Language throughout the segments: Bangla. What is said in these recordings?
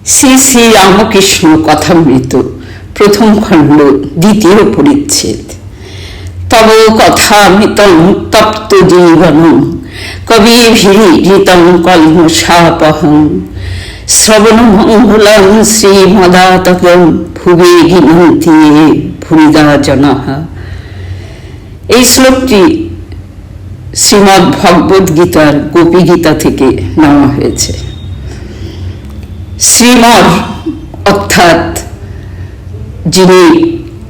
শ্রী শ্রী রামকৃষ্ণ কথামৃত প্রথম খণ্ড দ্বিতীয় পরিচ্ছেদ। তব কথামৃতং তপ্ত জীবনং কবিভিরিতং কল্মষাপহং শ্রবণমঙ্গলং শ্রীমদাতকং ভুবে গিনন্তি ভুরিদা জনাঃ। এই শ্লোকটি শ্রীমদ্ ভগবদ গীতার গোপী গীতা থেকে নেওয়া হয়েছে। শ্রীমর অর্থাৎ যিনি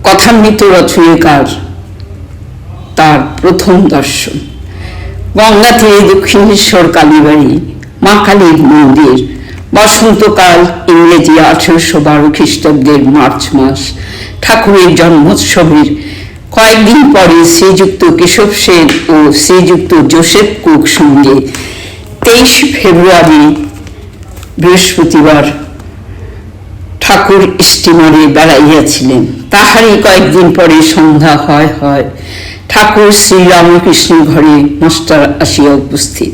কথামৃত রচয়িকার, তার প্রথম দর্শন। গঙ্গা তীরে দক্ষিণেশ্বর কালীবাড়ি মা কালীর মন্দির। বসন্তকাল, ইংরেজি 1812 খ্রিস্টাব্দের মার্চ মাস। ঠাকুরের জন্মোৎসবের কয়েকদিন পরে শ্রীযুক্ত কেশব সেন ও শ্রীযুক্ত জোসেফ কুক সঙ্গে 23 ফেব্রুয়ারি বৃহস্পতিবার ঠাকুর স্টিমারে বেড়াইয়াছিলেন। তাহারই কয়েকদিন পরে সন্ধ্যা হয় ঠাকুর শ্রীরামকৃষ্ণ ঘরে মাস্টার আসিয়া উপস্থিত।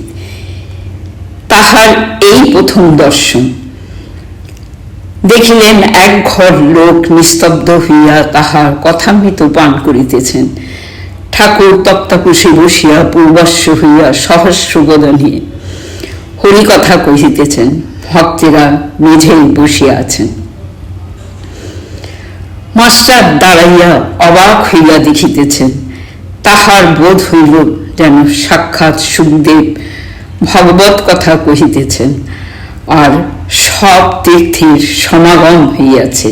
তাহার এই প্রথম দর্শন। দেখিলেন এক ঘর লোক নিস্তব্ধ হইয়া তাহার কথামৃত পান করিতেছেন। ঠাকুর তক্তাকুশে বসিয়া পূর্বাস্য হইয়া সহস্র বদনে হরিকথা কহিতেছেন। ভক্তেরা মেঝেই বসিয়া আছেন। মাস্টার দাঁড়াইয়া অবাক হইয়া দেখিতেছেন। তাহার বোধ হইল যেন সাক্ষাৎ সুখদেব ভগবত কথা কহিতেছেন, আর সব তীর্থের সমাগম হইয়াছে।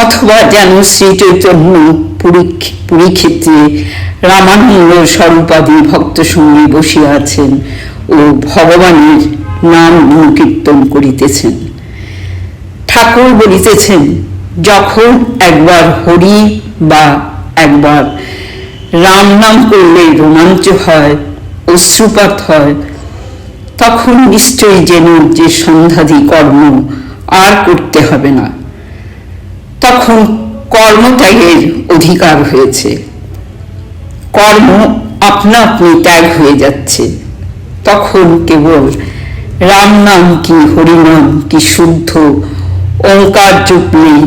অথবা যেন শ্রী চৈতন্য পুরী ক্ষেত্রে রামানন্দ স্বরূপাদি ভক্ত সঙ্গে বসিয়া আছেন ও ভগবানের নাম অনুকীর্তন করিতেছেন। ঠাকুর বলিতেছেন, যখন একবার হরি বা একবার রাম নাম করলে রোমাঞ্চ হয়, অশ্রুপাত হয়, তখন নিশ্চয়ই যেন যে সন্ধ্যাদি কর্ম আর করতে হবে না। তখন কর্মত্যাগের অধিকার হয়েছে। কর্ম আপনা আপনি ত্যাগ হয়ে যাচ্ছে। তখন কেবল রাম নাম কি হরিনাম কি শুদ্ধ ওঙ্কার জপলেই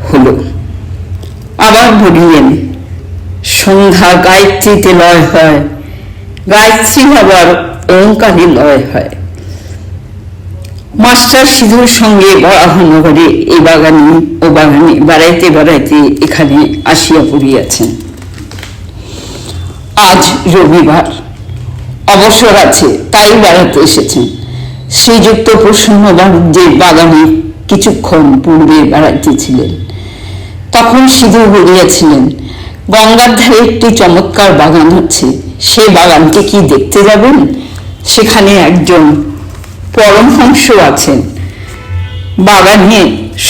হলো। আবার বলিলেন, সন্ধ্যা গায়ত্রীতে লয় হয়, গায়ত্রী আবার ওঙ্কারে লয় হয়। মাস্টার সিধুর সঙ্গে বরাহনগরে এই বাগানে ও বাগানে বেড়াইতে বেড়াইতে এখানে আসিয়া পড়িয়াছেন। আজ রবিবার, অবসর আছে, তাই বেড়াতে এসেছেন। শ্রীযুক্ত প্রসন্ন বাণিজ্যের বাগানে কিছুক্ষণ পূর্বে বেড়াইতেছিলেন। তখন সিধু বলিয়াছিলেন, গঙ্গার ধারে একটি চমৎকার বাগান আছে, সে বাগানকে কি দেখতে যাবেন? সেখানে একজন পরমহংস আছেন। বাগানে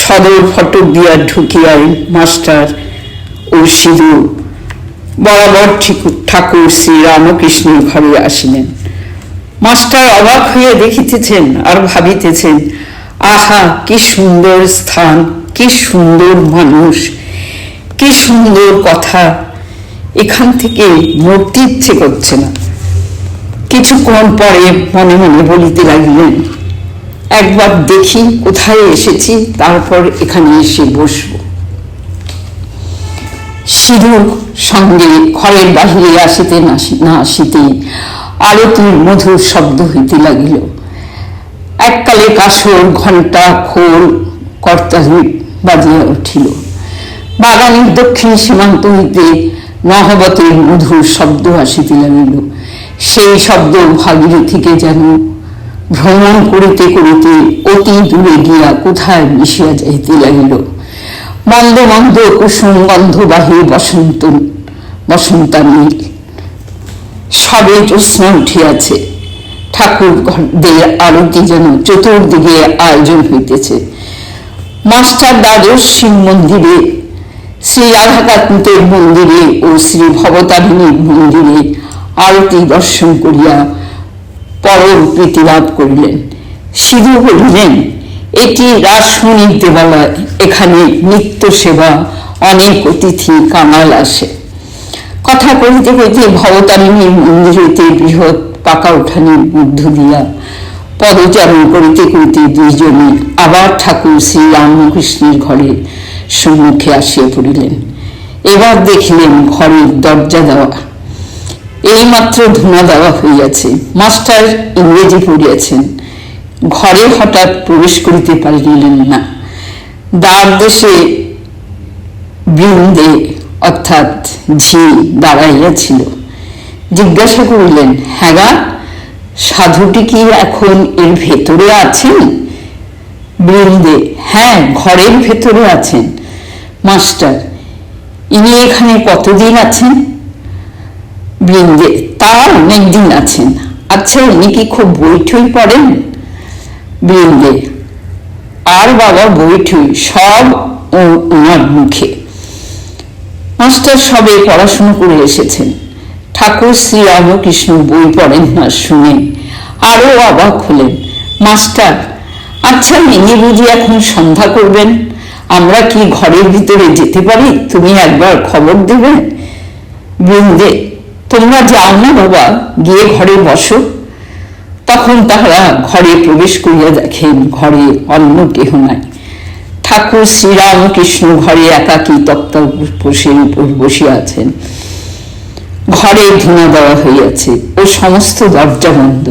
সদর ফটক দিয়া ঢুকিয়াই মাস্টার ও সিধু বরাবর ঠাকুর শ্রী রামকৃষ্ণের ঘরে আসিলেন। মাস্টার অবাক হইয়া দেখিতেছেন আর ভাবিতেছেন, আহা, কি সুন্দর স্থান, কি সুন্দর মানুষ, কি সুন্দর কথা। এখান থেকে মরতে ইচ্ছে করছে না। কিছুক্ষণ পরে মনে মনে বলিতে লাগিলেন, একবার দেখি কোথায় এসেছি, তারপর এখানে এসে বসব। সিধুর সঙ্গে ঘরের বাহিরে আসিতে না আসিতেই আরতির মধুর শব্দ হইতে লাগিল। এককালে কাসর, ঘণ্টা, খোল, কর্তালি বাজিয়া উঠিল। বাগানের দক্ষিণ সীমান্ত হইতে নহবতের মধুর শব্দ আসিতে লাগিল। সেই শব্দ ভাগীরথীকে যেন ভ্রমণ করিতে করিতে অতি দূরে গিয়া কোথায় মিশিয়া যাইতে লাগিল। মন্দ মন্দ কুসুম গন্ধবাহী বসন্তানীল সবে জ্যোৎস্না উঠিয়াছে। ঠাকুর ঘরদের আরতি যেন চতুর্দিকে আয়োজন হইতেছে। মাস্টার দ্বাদশ শিব মন্দিরে, শ্রী রাধাকান্তের মন্দিরে ও শ্রী ভবতারিণীর মন্দিরে আরতি দর্শন করিয়া পরম প্রীতি লাভ করিলেন। সিধু বলিলেন, এটি রাসমণির দেবালয়, এখানে নিত্য সেবা, অনেক অতিথি কাঙাল আসে। কথা কহিতে কহিতে ভবতারিণীর মন্দির হইতে বৃহৎ পাকা উঠানের মধ্য দিয়া পদচারণ করিতে করিতে দুইজনে আবার ঠাকুর শ্রী রামকৃষ্ণের ঘরের সম্মুখে আসিয়া পড়িলেন। এবার দেখিলেন ঘরের দরজা দেওয়া, এইমাত্র ধুনা দেওয়া হইয়াছে। মাস্টার ইংরেজি পড়িয়াছেন, ঘরে হঠাৎ প্রবেশ করিতে পারিলেন না। দ্বার দেশে বৃন্দে অর্থাৎ ঝি দাঁড়াইয়াছিল। জিজ্ঞাসা করিলেন, হ্যাঁ গা, সাধুটি কি এখন এর ভেতরে আছেন? বৃন্দে, হ্যাঁ, ঘরের ভেতরে আছেন। মাস্টার, ইনি এখানে কতদিন আছেন? বৃন্দে, তা অনেকদিন আছেন। আচ্ছা, ইনি কি খুব বইঠই পড়েন? বৃন্দে, আর বাবা বইঠই সব ওনার মুখে। মাস্টার সবে পড়াশুনো করে এসেছেন। ঠাকুর শ্রী রামকৃষ্ণ বই পড়েন না শুনে আরো অবাক হলেন। মাস্টার, আচ্ছা, ইনি বুঝি এখন সন্ধ্যা করবেন? আমরা কি ঘরের ভিতরে যেতে পারি? তুমি একবার খবর দেবে। বৃন্দে, তোমরা যাও না বাবা, গিয়ে ঘরে বসো। তখন তাহারা ঘরে প্রবেশ করিয়া দেখেন ঘরে অন্য কেহ নাই। ঠাকুর শ্রীরামকৃষ্ণ ঘরে একাকী তক্তাপোষের উপর বসিয়া আছেন। ঘরে ধুনা দেওয়া হইয়াছে ও সমস্ত দরজা বন্ধ।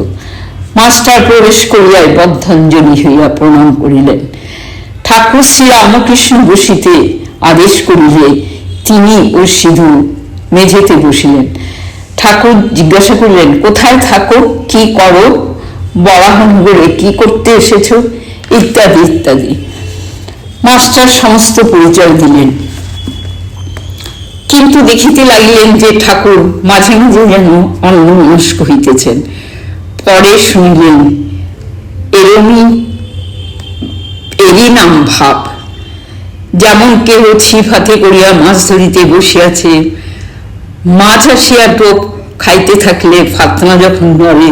মাস্টার প্রবেশ করিয়াই বদ্ধাঞ্জলি হইয়া প্রণাম করিলেন। ঠাকুর শ্রীরামকৃষ্ণ বসিতে আদেশ করিলে তিনি ও সিধু মেঝেতে বসিলেন। ঠাকুর জিজ্ঞাসা করিলেন, কোথায় থাকো, কি করো, বরাহনগরে কি করতে এসেছ, ইত্যাদি ইত্যাদি। মাস্টার সমস্ত পরিচয় দিলেন, কিন্তু দেখিতে লাগিলেন যে ঠাকুর মাঝে মাঝে যেন অন্যমনস্ক হইতেছেন। পরে শুনিলেন এরই নাম ভাব। যেমন কেহ ছিপ হাতে করিয়া মাছ ধরিতে বসিয়াছে, মাছ আসিয়া টোপ খাইতে থাকলে ফাতনা যখন নড়ে,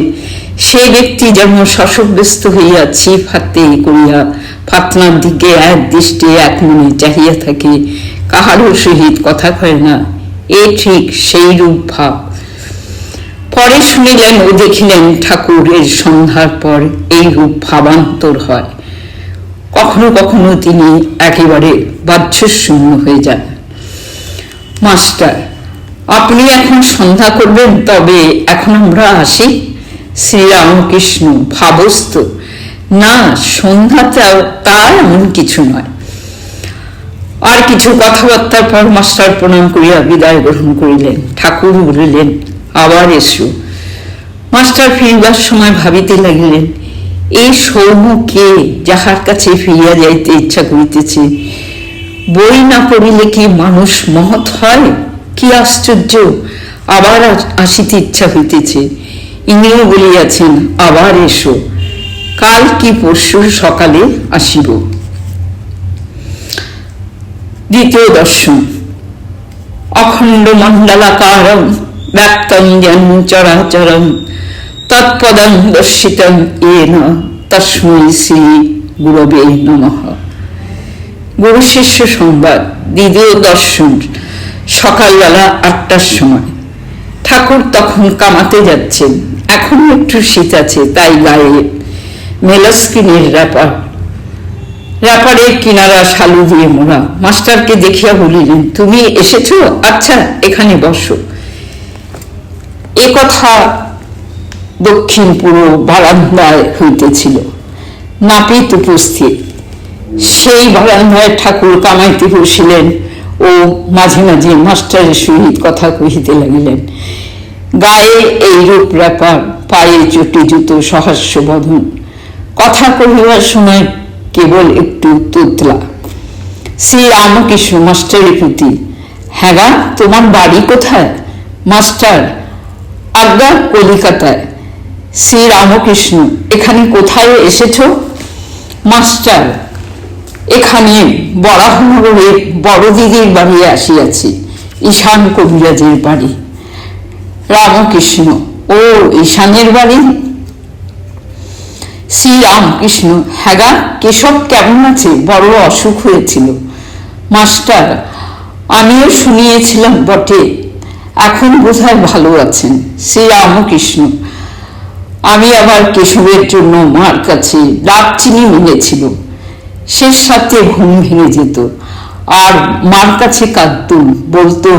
সে ব্যক্তি যেমন শশব্যস্ত হইয়া ছিপ হাতে করিয়া ফাতনার দিকে এক দৃষ্টে এক মনে চাহিয়া থাকে, কাহারও সহিত কথা কয় না, এ ঠিক সেই রূপ ভাব। পরে শুনিলেন ও দেখিলেন ঠাকুরের সন্ধ্যার পর এই রূপ ভাবান্তর হয়। কখনো কখনো তিনি একেবারে বাহ্যশূন্য হয়ে যান। মাস্টার, আপনি এখন সন্ধ্যা করবেন, তবে এখন আমরা আসি। শ্রীরামকৃষ্ণ ভাবস্থ, না, সন্ধ্যাটা তার এমন কিছু নয়। আর কিছু কথাবার্তার পর মাস্টার প্রণাম করিয়া বিদায় গ্রহণ করিলেন। ঠাকুর বলিলেন, আবার এসো। মাস্টার ফিরিবার সময় ভাবিতে লাগিলেন, এই সৌম্য কে, যাহার কাছে ফিরিয়া যাইতে ইচ্ছা করিতেছে? বই না পড়িলে কি মানুষ মহৎ হয়? কি আশ্চর্য, আবার আসিতে ইচ্ছা হইতেছে। ইনিও বলিয়াছেন, আবার এসো, কাল কি পরশু সকালে আসিব। দ্বিতীয় দর্শন। অখণ্ড মণ্ডলাকারম ব্যক্তম যেন চরাচরম তৎপদং দর্শিতম येन তস্मै শ্রী গুরবে নমঃ। গুরু শিষ্য সংবাদ, দ্বিতীয় দর্শন। সকালবেলা 8টার সময়। ঠাকুর তখন কামাতে যাচ্ছেন। এখনো একটু শীত আছে, তাই গায়ে মেলস্কিনের র্যাপারের কিনারা শালু দিয়ে মোড়া। মাস্টারকে দেখিয়া বলিলেন, তুমি এসেছো? আচ্ছা, এখানে বসো। এ কথা দক্ষিণ পুরো বারান্দায় হইতেছিল। নাপিত উপস্থিত। সেই বারান্দায় ঠাকুর কামাইতে বসিলেন ও মাঝে মাঝে মাস্টারের সহিত কথা কহিতে লাগিলেন। গায়ে এইরূপ র্যাপার, পায়ে চটি জুতো, সহাস্য বদন। কথা কহিবার সময় কেবল একটু তোতলা। শ্রী রামকৃষ্ণ মাস্টারের প্রতি, হ্যাঁ গা, তোমার বাড়ি কোথায়? মাস্টার, আজ্ঞা, কলিকাতায়। শ্রী রামকৃষ্ণ, এখানে কোথায় এসেছ? মাস্টার, এখানে বরাহনগরে বড় দিদির বাড়ি আসিয়াছি, ঈশান কবিরাজের বাড়ি। রামকৃষ্ণ, ও ঈশানের বাড়ি? শ্রী রামকৃষ্ণ, হ্যাঁ গা, কেশব কেমন আছে? বড় অসুখ হয়েছিল। মাস্টার, আমিও শুনিয়েছিলাম বটে, এখন বোধহয় ভালো আছেন। শ্রী রামকৃষ্ণ, আমি আবার কেশবের জন্য মার কাছে দারচিনি মিলেছিল, সে সাথে ঘুম ভেঙে যেত আর মার কাছে কাঁদতুম, বলতো,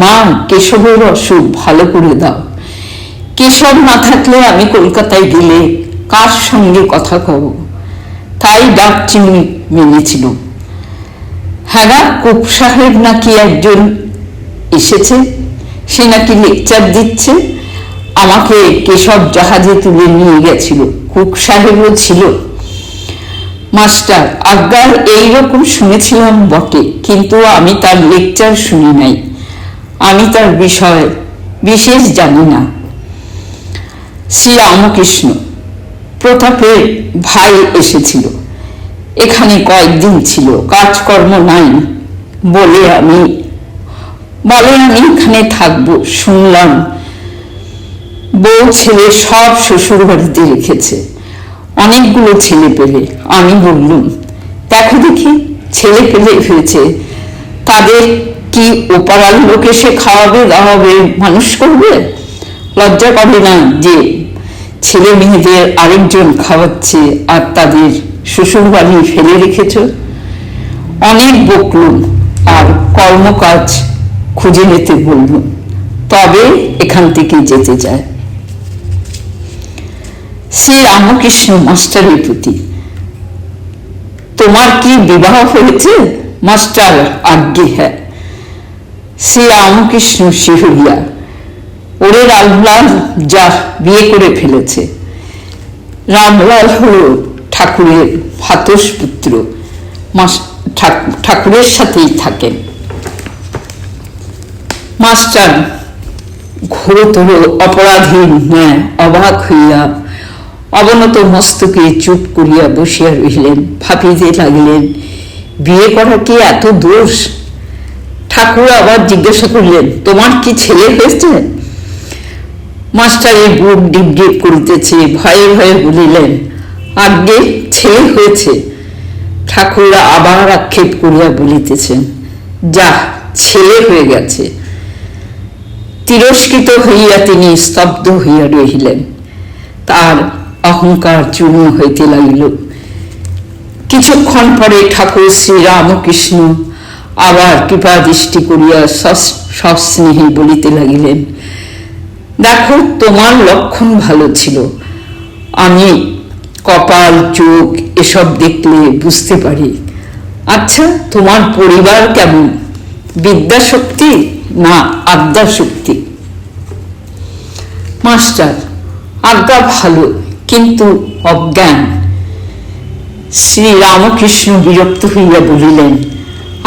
মা কেশবের অসুখ ভালো করে দাও। কেশব না থাকলে আমি কলকাতায় গেলে কার সঙ্গে কথা কব, তাই দারচিনি মেনেছিল। হ্যাঁ, কুক সাহেব নাকি একজন এসেছে, সে নাকি লেকচার দিচ্ছে। আমাকে কেশব জাহাজে তুলে নিয়ে গেছিল, কুক সাহেবও ছিল। মাস্টার, আজ্ঞার এইরকম শুনেছিলাম বটে, কিন্তু আমি তার লেকচার শুনি নাই, আমি তার বিষয় বিশেষ জানি না। শ্রী রামকৃষ্ণ, প্রতাপের ভাই এসেছিল, এখানে কয়েকদিন ছিল, কাজকর্ম নাই বলে আমি এখানে থাকবো। শুনলাম বউ ছেলে সব শ্বশুর বাড়িতে রেখেছে, অনেকগুলো ছেলে পেলে। আমি বললুম, দেখো দেখি, ছেলে পেলে হয়েছে, তাদের কি ওপারার লোক এসে খাওয়াবে দাওয়াবে, মানুষ করবে? লজ্জা করে না যে ছেলে মেয়েদের আরেকজন খাওয়াচ্ছে আর তাদের শ্বশুর বাড়ি ফেলে রেখেছ? অনেক বকলুম আর কর্মকাজ খুঁজে নিতে বললুম, তবে এখান থেকে যেতে চায়। শ্রী রামকৃষ্ণ মাস্টারের প্রতি, তোমার কি বিবাহ হয়েছে? মাস্টার, আজ্ঞে হ্যাঁ। শ্রী রামকৃষ্ণ শিহরিয়া, ওরে রামলাল যা বিয়ে করে ফেলেছে। রামলাল হল ঠাকুরের ভাতস পুত্র, ঠাকুরের সাথেই থাকেন। মাস্টার ঘোরতর অপরাধীর ন্যায় অবাক হইয়া অবনত মস্তকে চুপ করিয়া বসিয়া রহিলেন, ভাবিতে লাগিলেন, বিয়ে করা কি এত দোষ? ঠাকুর আবার জিজ্ঞাসা করলেন, তোমার কি ছেলে হয়েছে? মাস্টারের বুক ডিপ ডিপ করিতেছে, ভয়ে ভয়ে বলিলেন, আজ্ঞে ছেলে হয়েছে। ঠাকুর আবার আক্ষেপ করিয়া বলিতেছেন, যা ছেলে হয়ে গেছে। তিরস্কৃত হইয়া তিনি স্তব্ধ হইয়া রহিলেন, তার অহংকার চূর্ণ হইতে লাগিল। কিছুক্ষণ পরে ঠাকুর শ্রী রামকৃষ্ণ আবার কৃপা দৃষ্টি করিয়া সস্নেহে বলিতে লাগিলেন, দেখো, তোমার লক্ষণ ভালো ছিল, আমি কপাল চোখ এসব দেখলে বুঝতে পারি। আচ্ছা, তোমার পরিবার কেমন? বিদ্যাশক্তি না আদ্যাশক্তি? মাস্টার, আজ্ঞা ভালো, কিন্তু অজ্ঞান। শ্রী রামকৃষ্ণ বিরক্ত হইয়া বলিলেন,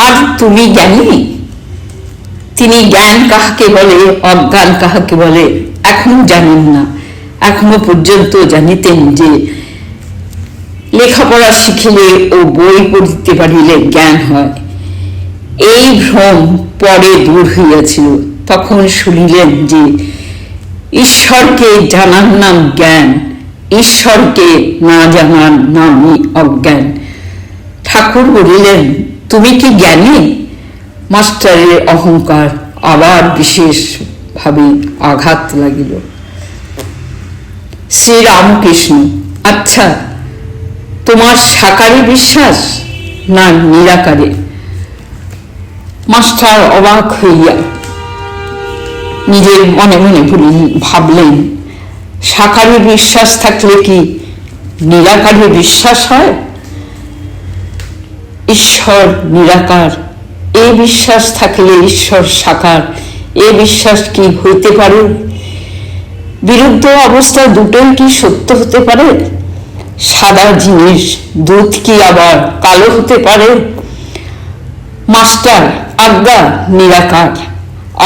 আর তুমি জ্ঞানী? তিনি জ্ঞান কাহাকে বলে, অজ্ঞান কাহাকে বলে এখনো জানেন না। এখনো পর্যন্ত জানিতেন যে লেখাপড়া শিখিলে ও বই পড়িতে পারিলে জ্ঞান হয়। এই ভ্রম পরে দূর হইয়াছিল। তখন শুনিলেন যে ঈশ্বরকে জানার নাম জ্ঞান, ঈশ্বরকে না জানার নামই অজ্ঞান। ঠাকুর বলিলেন, তুমি কি জ্ঞানী? মাস্টারের অহংকার আবার বিশেষ ভাবে আঘাত লাগিল। শ্রী রামকৃষ্ণ, আচ্ছা, তোমার সাকারে বিশ্বাস না নিরাকারে? মাস্টার অবাক হইয়া নিজের মনে মনে ভাবলেন, সাকারে বিশ্বাস থাকলে কি নিরাকারে বিশ্বাস হয়? ঈশ্বর নিরাকার, এ বিশ্বাস থাকলে ঈশ্বর সাকার, এ বিশ্বাস কি হইতে পারে? বিরুদ্ধ অবস্থা দুটোই কি সত্য হতে পারে? সাদা জিনিস দুধ কি আবার কালো হতে পারে? মাস্টার, আজ্ঞা নিরাকার,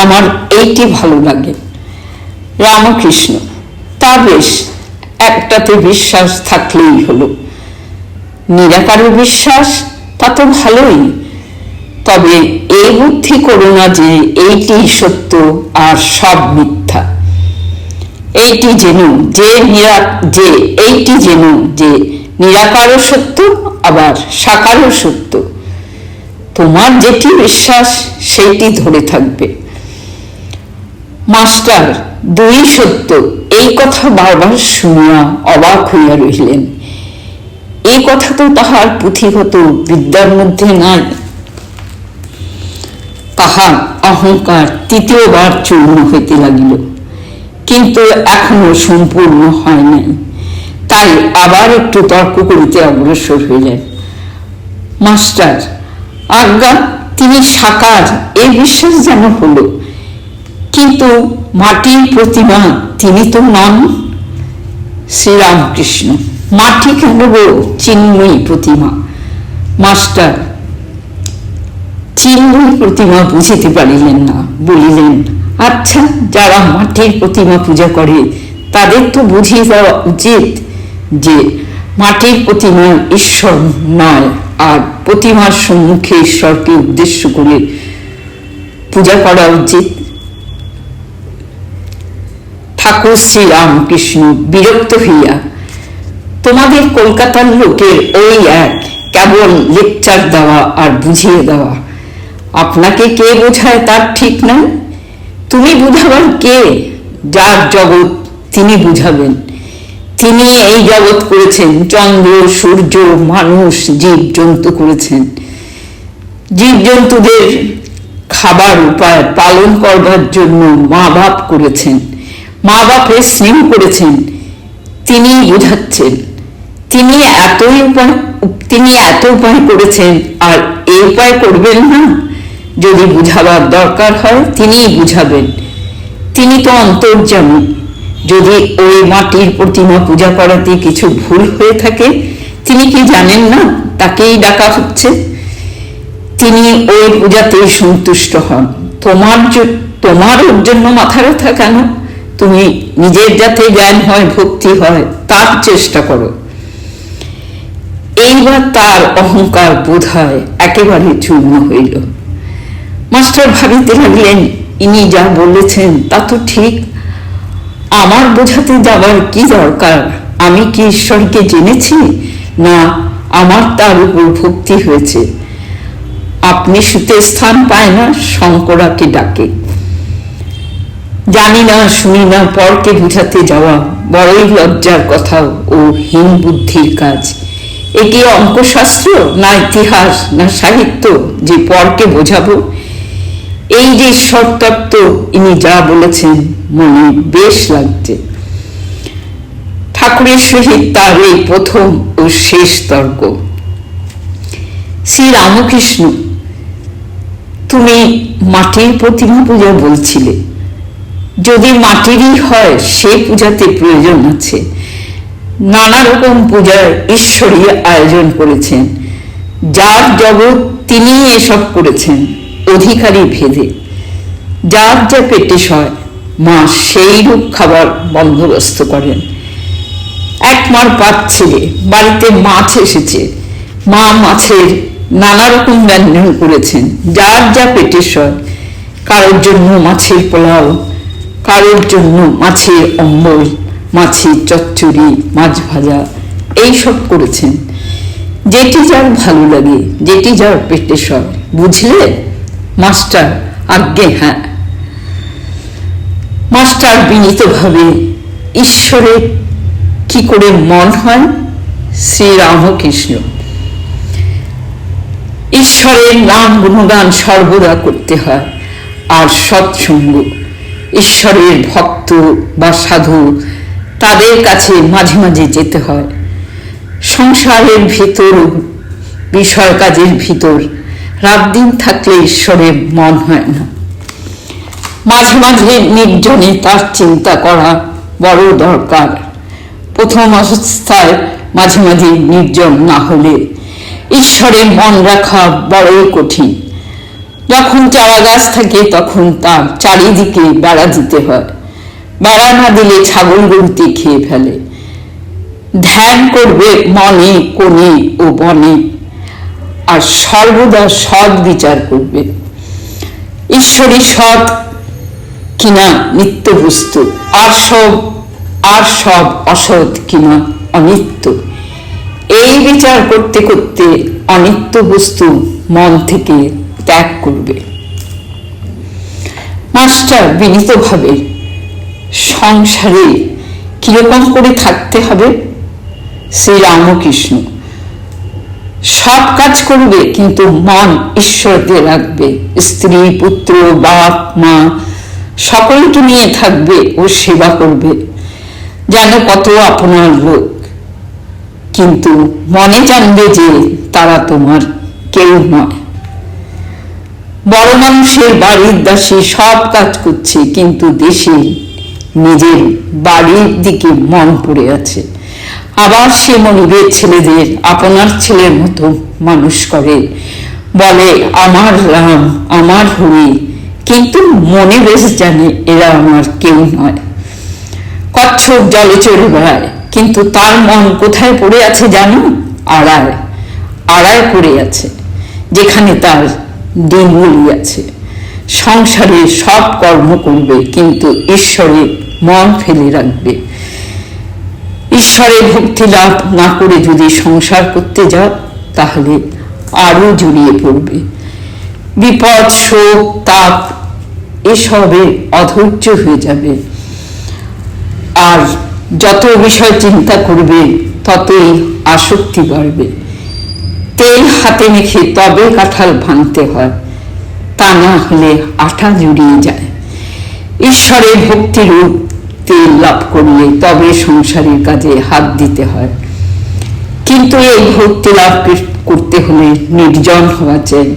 আমার এইটি ভালো লাগে। রামকৃষ্ণ, তা বেশ, একটাতে বিশ্বাস থাকলেই হলো। নিরাকারের বিশ্বাস, তা তো ভালোই, তবে এই বুদ্ধি করো না যে এইটি সত্য আর সব মিথ্যা। এইটি যেন যে নিরাকারও সত্য আবার সাকারও সত্য। তোমার যেটি বিশ্বাস সেইটি ধরে থাকবে। মাস্টার, দুই সত্য এই কথা বারবার শুনিয়া অবাক হইয়া রহিলেন। এই কথা তো তাহার পুঁথিগত বিদ্যার মধ্যে নাই। তাহার অহংকার তৃতীয়বার চূর্ণ হইতে লাগিল, কিন্তু এখনো সম্পূর্ণ হয় নাই। তাই আবার একটু তর্ক করিতে অগ্রসর হইলেন। মাস্টার, আজ্ঞা, তিনি সাকার এই বিশ্বাস যেন হলো, কিন্তু মাটির প্রতিমা তিনি তো নন। শ্রীরামকৃষ্ণ: মাটি কেন গো, চিন্ময়ী প্রতিমা। মাস্টার চিন্ময়ী প্রতিমা বুঝিতে পারিলেন না, বলিলেন, আচ্ছা, যারা মাটির প্রতিমা পূজা করে তাদের তো বুঝিয়ে দেওয়া উচিত যে মাটির প্রতিমা ঈশ্বর নয়, আর প্রতিমার সম্মুখে ঈশ্বরকে উদ্দেশ্য করে পূজা করা উচিত। ঠাকুর শ্রীরামকৃষ্ণ বিরক্ত হইয়া, তোমাদের কলকাতার লোকের ওই এক কেবল লেকচার দেওয়া আর বুঝিয়ে দেওয়া। আপনাকে কে বোঝায় তার ঠিক নাই। তুমি বুঝাবার কে? যার জগৎ তিনি বুঝাবেন। তিনি এই জগৎ করেছেন, চন্দ্র সূর্য মানুষ জীব জন্তু করেছেন। জীব জন্তুদের খাবার উপায় পালন করবার জন্য মা বাপ করেছেন, মা বাপের স্নেহ করেছেন, তিনি বুঝাচ্ছেন। তিনি এত উপায় করেছেন, আর এই উপায় করবেন না? যদি বুঝাবার দরকার হয় তিনিই বুঝাবেন। তিনি তো অন্তর্যামী। যদি ওই মাটির প্রতিমা পূজা করাতে কিছু ভুল হয়ে থাকে, তিনি কি জানেন না তাকেই ডাকা হচ্ছে? তিনি ওই পূজাতেই সন্তুষ্ট হন। তোমার ওর জন্য মাথা ব্যথা কেন? তুমি নিজের যাতে জ্ঞান হয়, ভক্তি হয়, তার চেষ্টা করো। এইবার তার অহংকার বোধ হয় একেবারে চূর্ণ হইল। মাস্টার ভাবিতে লাগলেন, ইনি যা বলেছেন তা তো ঠিক। আমার বোঝাতে যাবার কি দরকার? আমি কি ঈশ্বরকে জেনেছি? না, আমার তার উপর ভক্তি হয়েছে। আপনি সুতে স্থান পায় না, শঙ্করাকে ডাকে। জানি না শুনি না পরকে বুঝাতে যাওয়া বড়ই লজ্জার কথা ও হীন বুদ্ধির কাজ। এ কি অঙ্কশাস্ত্র, না ইতিহাস, না সাহিত্য যে পরকে বোঝাবো? এই যে ঈশ্বর তত্ত্ব ইনি যা বলেছেন মনে বেশ লাগছে। ঠাকুরের সহিত তার এই প্রথম ও শেষ তর্ক। শ্রীরামকৃষ্ণ: তুমি মাটির প্রতিমা পূজা বলছিলে। যদি মাটিরই হয়, সে পূজাতে প্রয়োজন আছে। নানা রকম পূজার ঈশ্বরই আয়োজন করেছেন। যার জগৎ তিনি এসব করেছেন, অধিকারী ভেদে। যার যা পেটে সয়, মা সেই রূপ খাবার বন্দোবস্ত করেন। এক মার পাচ্ছিলে, বাড়িতে মাছ এসেছে, মা মাছের নানা রকম ব্যঞ্জন করেছেন। যার যা পেটে সয়, কারোর জন্য মাছের পোলাও, কারোর জন্য মাছের অম্বল, মাছের চচ্চড়ি, মাছ ভাজা, এইসব করেছেন। যেটি যার ভালো লাগে, যেটি যার পেটে সয়। বুঝলে মাস্টার? আজ্ঞে হ্যাঁ। মাস্টার বিনীতভাবে: ঈশ্বরের কি করে মন হয়? শ্রীরামকৃষ্ণ: ঈশ্বরের নাম গুণগান সর্বদা করতে হয়, আর সৎসঙ্গ। ঈশ্বরের ভক্ত বা সাধু, তাদের কাছে মাঝে মাঝে যেতে হয়। সংসারের ভিতর, বিষয় কাজের ভিতর রাত দিন থাকলে ঈশ্বরের মন হয় না। মাঝে মাঝে নির্জনে তার চিন্তা করা বড় দরকার। প্রথম অবস্থায় মাঝে মাঝে নির্জন না হলে ঈশ্বরের মন রাখা বড়ই কঠিন। যখন চারা গাছ থাকে তখন তার চারিদিকে বেড়া দিতে হয়। বেড়া না দিলে ছাগল গরুতে খেয়ে ফেলে। ধ্যান করবে মনে, কোণে ও বনে, আর সর্বদা সৎ বিচার করবে। ঈশ্বরই সৎ কিনা নিত্য বস্তু, আর সব অসৎ কিনা অনিত্য। এই বিচার করতে করতে অনিত্য বস্তু মন থেকে ত্যাগ করবে। মাস্টার বিনীতভাবে: সংসারে কিরকম করে থাকতে হবে? শ্রীরামকৃষ্ণ: সব কাজ করবে কিন্তু মন ঈশ্বরকে রাখবে, স্ত্রী পুত্র বাপ মা সকলকে নিয়ে থাকবে ও সেবা করবে যেন কত আপনার লোক, কিন্তু মনে জানবে যে তারা তোমার কেউ নয়। বড় মানুষের বাড়ির দাসী সব কাজ করছে কিন্তু দেশে নিজের বাড়ির দিকে মন পড়ে আছে। আবার সে মনিবের ছেলেদের আপনার ছেলের মতো মানুষ করে, বলে আমার রাম আমার হরি, কিন্তু মনে বেশ জানে এরা আমার কেউ নয়। কচ্ছপ জলে চড়ে বেড়ায় কিন্তু তার মন কোথায় পড়ে আছে জানো? আড়ায় আড়ায় পড়ে আছে, যেখানে তার ডিঙ্গুলি আছে। সংসারে সব কর্ম করবে কিন্তু ঈশ্বরে মন ফেলে রাখবে। ঈশ্বরে ভক্তি লাভ না করে যদি সংসার করতে যাও তাহলে আরো জড়িয়ে পড়বে। বিপদ শোক তাপ এসবে অধৈর্য হয়ে যাবে, আর যত বিষয় চিন্তা করবে ততই আসক্তি বাড়বে। তেল হাতে মেখে তবে কাঁঠাল ভাঙতে হয়, তা না হলে আঠা জুড়িয়ে যায়। ঈশ্বরের ভক্তিরূপ তেল লাভ করলে তবে সংসারের কাজে হাত দিতে হয়, কিন্তু এই ভক্তি লাভ করতে হলে নির্জন হওয়া চাই।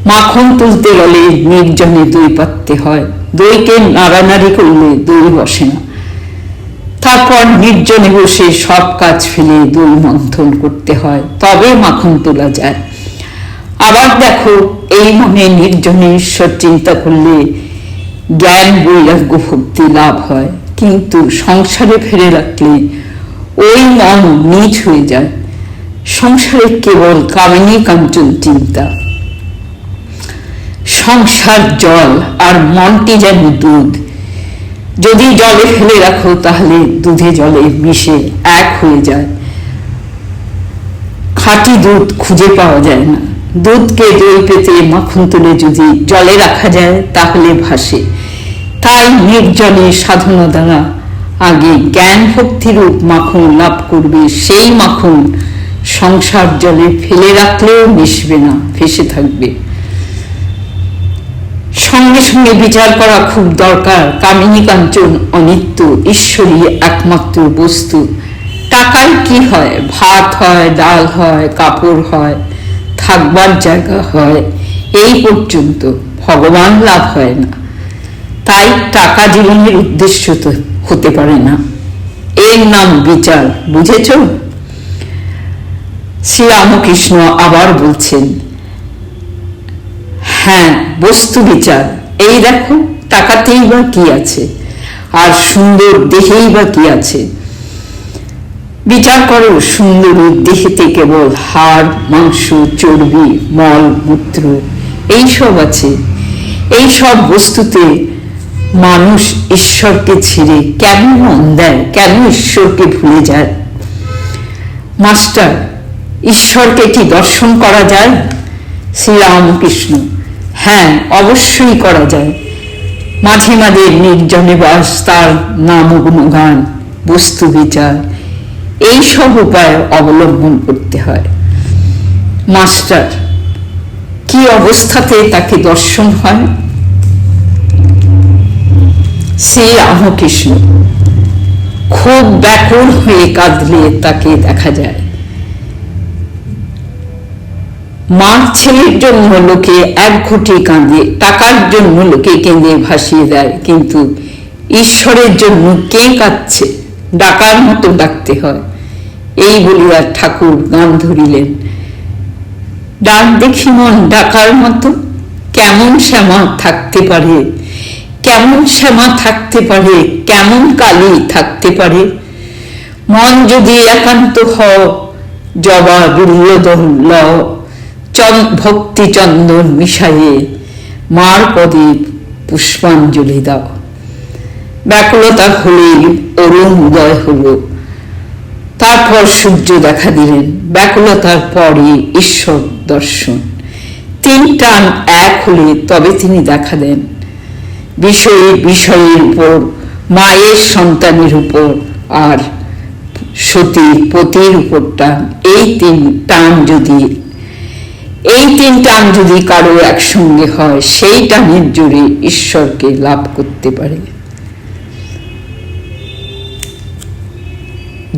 মাখন তুলতে গেলে নির্জনে দই পাততে হয়, দইকে নাড়ানাড়ি করলে দই বসে না। তারপর নির্জনে বসে সব কাজ ফেলে দই মন্থন করতে হয়, তবে মাখন তোলা যায়। আবার দেখো, এই মনে নির্জনে ঈশ্বর চিন্তা করলে জ্ঞান বৈরাগ্য ভক্তি লাভ হয়, কিন্তু সংসারে ফেলে রাখলে ওই মন নীচ হয়ে যায়। সংসারে কেবল কামিনী কাঞ্চন চিন্তা। সংসার জল আর মনটি যেন দুধ, যদি জলে ফেলে রাখো তাহলে দুধে জলে মিশে এক হয়ে যায়। খাঁটি দুধ খুঁজে পাওয়া যায় না। দুধকে দই পেতে মাখন তুলে যদি জলে রাখা যায় তাহলে ভাসে। তাই নির্জনে সাধনা দ্বারা আগে জ্ঞান ভক্তিরূপ মাখন লাভ করবে। সেই মাখন সংসার জলে ফেলে রাখলেও মিশবে না, ভেসে থাকবে। সঙ্গে সঙ্গে বিচার করা খুব দরকার। কামিনী কাঞ্চন অনিত্য, ঈশ্বরী একমাত্র বস্তু। টাকায় কি হয়? ভাত হয়, ডাল হয়, কাপড় হয়, থাকবার জায়গা হয়, এই পর্যন্ত। ভগবান লাভ হয় না। তাই টাকা জীবনের উদ্দেশ্য তো হতে পারে না। এর নাম বিচার, বুঝেছ? শ্রীরামকৃষ্ণ আবার বলছেন, হ্যাঁ, বস্তু বিচার। এই দেখো, টাকাতেই বা কি আছে, আর সুন্দর দেহেই বা কি আছে? বিচার করো, সুন্দরী দেহেতে কেবল হাড় মাংস চর্বি মল মূত্র এইসব আছে। এই সব বস্তুতে মানুষ ঈশ্বরকে ছেড়ে কেন মন দেয়, কেন ঈশ্বরকে ভুলে যায়? মাস্টার, ঈশ্বরকে কি দর্শন করা যায়? শ্রীরামকৃষ্ণ: হ্যাঁ, অবশ্যই করা যায়। মাঝে মাঝে নির্জনে বাস, তার নাম গুণগান, বস্তু বিচার, এই সব উপায় অবলম্বন করতে হয়। মাস্টার, কি অবস্থাতে তাকে দর্শন হয়? শ্রীরামকৃষ্ণ: খুব ব্যাকুল হয়ে কাঁদলে তাকে দেখা যায়। মার ছেলের জন্য লোকে এক ঘটি কাঁদে, টাকার জন্য লোকে কেঁদে ভাসিয়ে দেয়, কিন্তু ঈশ্বরের জন্য কে কাঁদছে? ডাকার মতো ডাকতে হয়। এই বলিয়া ঠাকুর গান ধরিলেন, ডাক দেখি মন ডাকার মতো, কেমন শ্যামা থাকতে পারে, কেমন শ্যামা থাকতে পারে, কেমন কালী থাকতে পারে। মন যদি একান্ত হও, জবা দুর্লদন ল, ভক্তি চন্দন মিশাইয়ে মার পদে পুষ্পাঞ্জলি দাও। ব্যাকুলতা হলেই অরুণ উদয় হল। তারপর সূর্য দেখা দিলেন। ব্যাকুলতার পরে ঈশ্বর দর্শন। তিন টান এক হলে তবে তিনি দেখা দেন। বিষয়ের উপর, মায়ের সন্তানের উপর, আর সতী পতির উপর টান, এই তিন টান যদি কারো একসঙ্গে হয়, সেই টানের জোরে ঈশ্বরকে লাভ করতে পারে।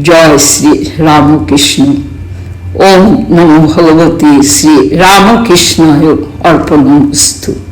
জয় শ্রী রামকৃষ্ণ। ওম নমো ভগবতে শ্রী রামকৃষ্ণায় অর্পণমস্তু।